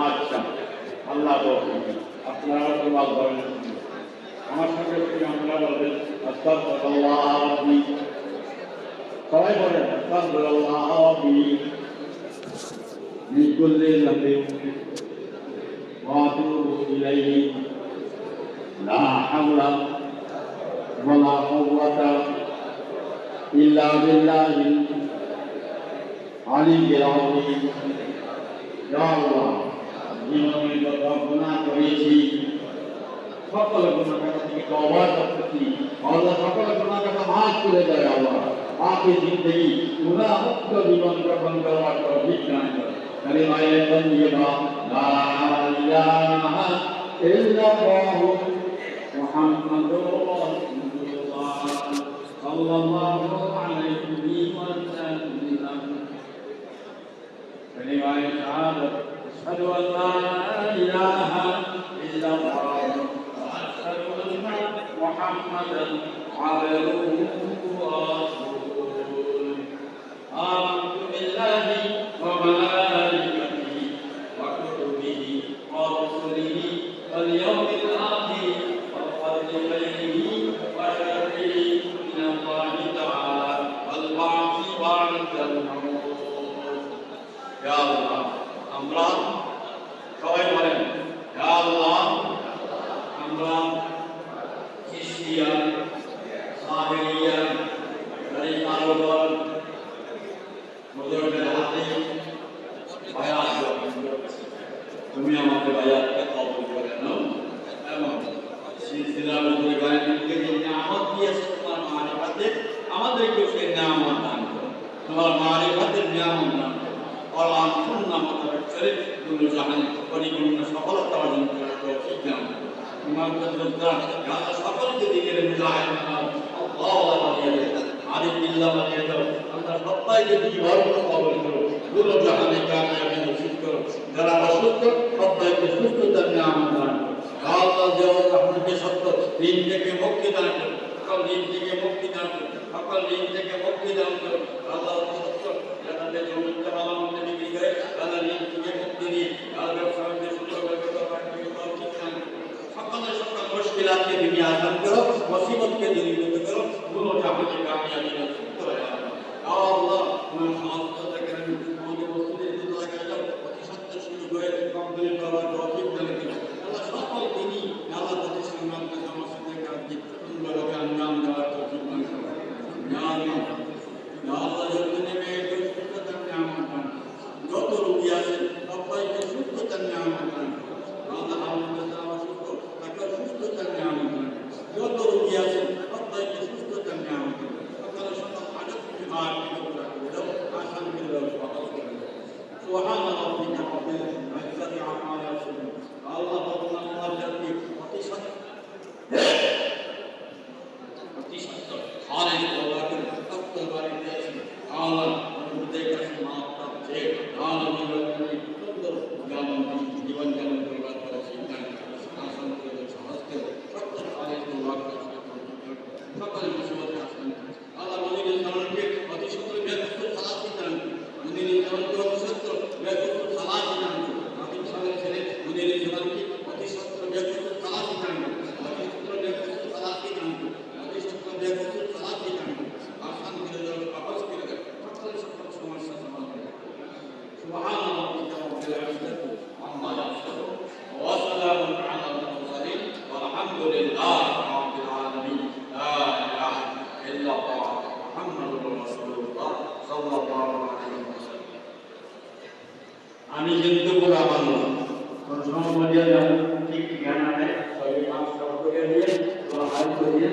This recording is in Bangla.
আচ্ছা, আল্লাহ আপনারা তো ভালো করেন। আমার সঙ্গে আমরা বলবেন আস্তাগফিরুল্লাহ, সবাই বলেন আস্তাগফিরুল্লাহ মিন কুল্লি যামবিন ওয়া আতুবু ইলাইহি লা হাওলা ওয়া লা কুওয়াতা ইল্লা বিল্লাহিল আলিয়্যিল আযীম। ইয়া আল্লাহ, জীবনে যত গুনাহ করেছি সকল গুনাহ থেকে তওবা করতেছি। আল্লাহ সকল গুনাহ মাফ করে দেয়। আল্লাহ आपकी जिंदगी गुनाह मुक्त जीवन ग्रहण करवा तौफीक दान करो। कलिमा तय्यबा ला इलाहा इल्लल्लाह मुहम्मदुर रसूलुल्लाह सल्लल्लाहु अलैहि वसल्लम। कलिमा शहादत अशहदु अन ला इलाहा इल्लल्लाह व अशहदु अन्ना मुहम्मदन अब्दुहु व रसूलुहु। آمنت بالله وملائكته وكتبه ورسله واليوم الآخر والقدر خيره وشره من الله تعالى والبعث بعد الموت। يا الله আমরা সবাই বলেন ইয়া আল্লাহ, আমরা চিশতিয়া সাহেলিয়া তরিকার মজুরের হাতে বায়াত তুমি আমাকে বায়াতকে কবুল করে নাও এবং সিলসিলা মজুরে গায়বকে যে নিয়ামত দিয়েছো তোমার মারিফাতে, আমাদেরকেও সেই নিয়ামত দান করো। তোমার মারিফাতের নিয়ামত দান করো। কোরআন সুন্নাহ মোতাবেক চলে দুনিয়া জাহানে পরিপূর্ণ সফলতা অর্জন করার তৌফিক দান করো। তোমার কদরতা আল্লাহ সকলকে দিনের মুজাহিদ বানাও। আল্লাহ বানিয়ে দাও, আরিফ বিল্লাহ বানিয়ে দাও। আল্লাহ সবাইকে জীবন কবুল করো, দুনিয়া জাহানে কামিয়াবি নসিব করো। যারা অসুস্থ সবাইকে সুস্থতার নিয়ামত দান করো। আল্লাহ দেওয়ার আপনাকে সত্য ঋণ থেকে মুক্তি দান করো, সকল ঋণ থেকে মুক্তি দান করো, সকল ঋণ থেকে মুক্তি দান করো। আল্লাহ সত্য যারা জমিতে ভালো মন্দ বিক্রি করে তারা ঋণ থেকে মুক্তি দিয়ে আল্লাহ ব্যবসাকে সুন্দর ব্যবস্থা রাখতে তৌফিক দান করো। সকলের সকল মুশকিলাতকে তুমি আসান করো, মুসিবতকে দূরীভূত করো, দুনিয়া জাহানে কামিয়াবি নসিব করো। আল্লাহ তোমার সাহায্য থেকে আমাদের মসজিদের দিকে লাগাই দাও, অতি সত্য শুরু করে কমপ্লিট করার তৌফিক দান করো। আল্লাহ সকল দিনই আল্লাহ তাদের সংগ্রাম থেকে আমার সাথে কাজে সুন্দরভাবে আঞ্জাম দেওয়ার তৌফিক দান করো। ইয়া আল্লাহ, ইয়া আল্লাহ জমিনে মেয়েকে সুস্থতার নিয়ামত দান করো। যত রোগী আছে সবাইকে সুস্থতার নিয়ামত দান করো। আল্লাহ আমাদের যারা অসুস্থ তাকে সুস্থতার নিয়ামত দান করো। যত রোগী আছে সবাইকে সুস্থতার নিয়ামত দান করো। সকলের সকল হাজত তুমি মাফ করে দাও, আসান করে দাও, সহজ করে দাও। সুবহান রাব্বিকা রাব্বিল ইজ্জাতি আম্মা ইয়াসিফুন। আল্লাহ তোমার জাতি অতি সত্য খালিদ আল্লাহকে সত্য বাড়ি দিয়েছে। আল্লাহ আমাদের কাছে মাফ চাচ্ছে। আল্লাহ আমাদের সুন্দর জীবন যাপন করবার তৌফিক দান করো, আসান করে দাও, সহজ করে দাও। সত্য খালিদ আল্লাহকে সকল মুসিবত আসান করো। আল্লাহ মদিনার জামানকে অতি সত্য ব্যস্ত খালাসি দান করো। মদিনার জামানকে অতি সত্য ব্যস্ত খালাসি দান করো। আপনি সবাই ছেলে মদিনার জামানকে অতি সত্য ব্যস্ত খালাসি দান করো। অতি সত্য ব্যস্ত খালাসি দান করো। অতি সত্য ব্যস্ত খালাসি দান করো। আসান করে দাও, সহজ করে দাও। সকল সকল সমস্যা সমাধান করে দাও। সুবহান রাব্বিকা রাব্বিল ইজ্জাতি আম্মা ইয়াসিফুন ওয়া সালামুন আলাল মুরসালিন ওয়ালহামদুলিল্লাহি রাব্বিল আলামিন। লা ইলাহা ইল্লাল্লাহ মুহাম্মাদুর রাসূলুল্লাহ সাল্লাল্লাহু আলাইহি ওয়াসাল্লাম। আমি কিন্তু পুরা বাংলা কোন সময় বলিয়া যাব ঠিক ঠিকানা নেই, সবাই মাফ করে দিয়ে দোয়া হাত করে দিয়ে